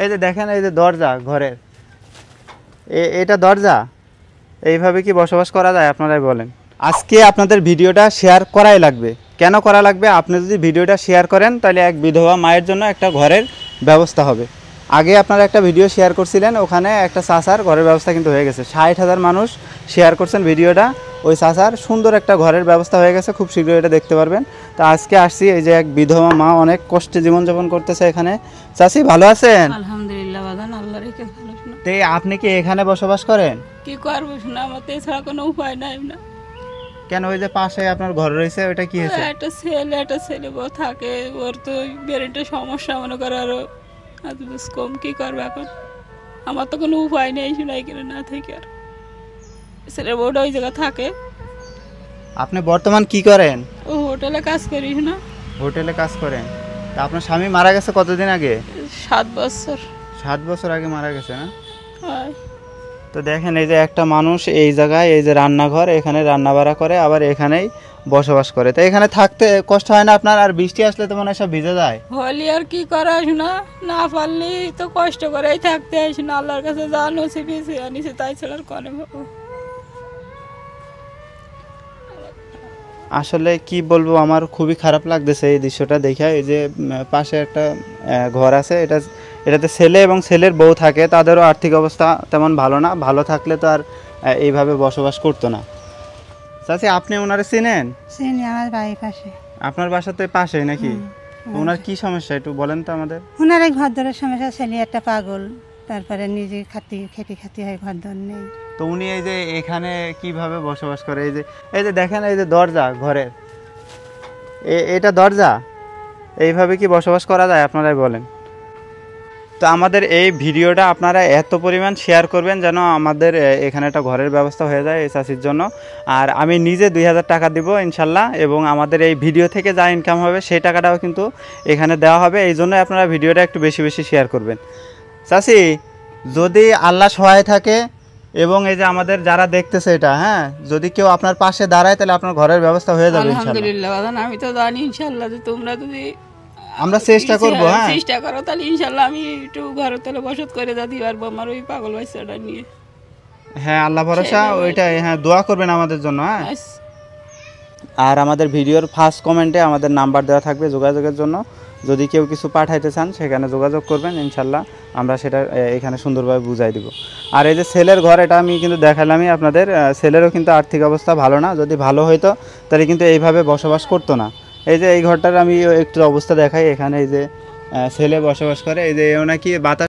এই যে দেখেন, এই যে দরজা ঘরের, এটা দরজা, এইভাবে কি বসবাস করা যায় আপনারাই বলেন। আজকে আপনাদের ভিডিওটা শেয়ার করাই লাগবে। কেন করা লাগবে? আপনি যদি ভিডিওটা শেয়ার করেন তাহলে এক বিধবা মায়ের জন্য একটা ঘরের ব্যবস্থা হবে। আগে আপনারা একটা ভিডিও শেয়ার করছিলেন, ওখানে একটা চাচার ঘরের ব্যবস্থা কিন্তু হয়ে গেছে। 60,000 মানুষ শেয়ার করছেন ভিডিওটা, ওই চাচার সুন্দর একটা ঘরের ব্যবস্থা হয়ে গেছে, খুব শীঘ্রই এটা দেখতে পারবেন। তো আজকে আসছি, এই যে এক বিধবা মা অনেক কষ্টে জীবনযাপন করতেছে এখানে। চাচি ভালো আছেন? আলহামদুলিল্লাহ বাদান, আল্লাহ রেখে ভালো শোনা। তো আপনি কি এখানে বসবাস করেন? কি করবো শোনা, আমার তো এছাড়া কোনো উপায় নাই না। কেন, ওই যে পাশে আপনার ঘর রয়েছে, ওটা কি হয়েছে? একটা ছেলে বউ থাকে, ওর তো ব্রেনটা সমস্যা মনে করো, আরো কম। কি করবো এখন? আমার তো কোনো উপায় নেই শোনা, এখানে না থেকে। আর ছেলে বউটা ওই জায়গা থাকে। আপনি বর্তমান কি করেন? ও হোটেলে কাজ করিস না। হোটেলে কাজ করেন? তা আপনার স্বামী মারা গেছে কতদিন আগে? 7 বছর। 7 বছর আগে মারা গেছে না? হয়। তো দেখেন, এই যে একটা মানুষ এই জায়গায়, এই যে রান্নাঘর, এখানে রান্না বাড়া করে, আবার এখানেই বসবাস করে। তো এখানে থাকতে কষ্ট হয় না আপনার? আর বৃষ্টি আসলে তো মনে হয় সব ভিজে যায়। হলি আর কি করা শোনা, না পারলি তো কষ্ট করেই থাকতে আসি না। আল্লাহর কাছে যা নসিবে আনিছে তাই ছাড়া আর করে ভাবো। আসলে কি বলবো, আমার খুবই খারাপ লাগতেছে এই দৃশ্যটা দেখে। এই যে পাশে একটা ঘর আছে, এটাতে ছেলে এবং ছেলের বউ থাকে, তাদেরও আর্থিক অবস্থা তেমন ভালো না। ভালো থাকলে তো আর এইভাবে বসবাস করতো না। চাচি, আপনি ওনারে চিনেন? চিনি, আমার বাড়ির পাশে। আপনার বাসাতে পাশেই নাকি? ওনার কি সমস্যা একটু বলেন তো আমাদের। ওনার এই ঘর ধরার সমস্যা, ছেলে একটা পাগল, তারপরে নিজে খেতে হয়, ঘর ধর নেই। তো উনি এই যে এখানে কিভাবে বসবাস করে? এই যে দেখেন, এই যে দরজা ঘরের, এটা দরজা, এইভাবে কি বসবাস করা যায় আপনারাই বলেন। তো আমাদের এই ভিডিওটা আপনারা এত পরিমাণ শেয়ার করবেন যেন আমাদের এখানে একটা ঘরের ব্যবস্থা হয়ে যায় এই চাষির জন্য। আর আমি নিজে 2000 টাকা দিব ইনশাল্লাহ, এবং আমাদের এই ভিডিও থেকে যা ইনকাম হবে সেই টাকাটাও কিন্তু এখানে দেওয়া হবে। এই জন্য আপনারা ভিডিওটা একটু বেশি বেশি শেয়ার করবেন। চাষি, যদি আল্লাহ সহায় থাকে এবং এই যে আমাদের যারা দেখতেছে এটা, হ্যাঁ, যদি কেউ আপনার পাশে দাঁড়ায় তাহলে আপনার ঘরের ব্যবস্থা হয়ে যাবে ইনশাআল্লাহ। আলহামদুলিল্লাহ বাদান, আমি তো জানি ইনশাআল্লাহ যে তোমরা যদি আমরা চেষ্টা করব, হ্যাঁ চেষ্টা করো, তাহলে ইনশাআল্লাহ আমি একটু ঘরে তলে বসত করে যেতে পারবো আমার ওই পাগল বাচ্চাটা নিয়ে। হ্যাঁ, আল্লাহ ভরসা, ওইটাই। হ্যাঁ, দোয়া করবেন আমাদের জন্য। হ্যাঁ, আর আমাদের ভিডিওর ফার্স্ট কমেন্টে আমাদের নাম্বার দেওয়া থাকবে যোগাযোগের জন্য। যদি কেউ কিছু পাঠাইতে চান সেখানে যোগাযোগ করবেন, ইনশাল্লাহ আমরা সেটা এখানে সুন্দরভাবে বুঝাই দিব। আর এই যে ছেলের ঘর, এটা আমি কিন্তু দেখালামই আপনাদের। ছেলেরও কিন্তু আর্থিক অবস্থা ভালো না। যদি ভালো হইতো তাহলে কিন্তু এইভাবে বসবাস করতো না। এই যে এই ঘরটার আমি একটু অবস্থা দেখাই। এখানে এই যে ছেলে বসবাস করে, এই যে নাকি বাতাস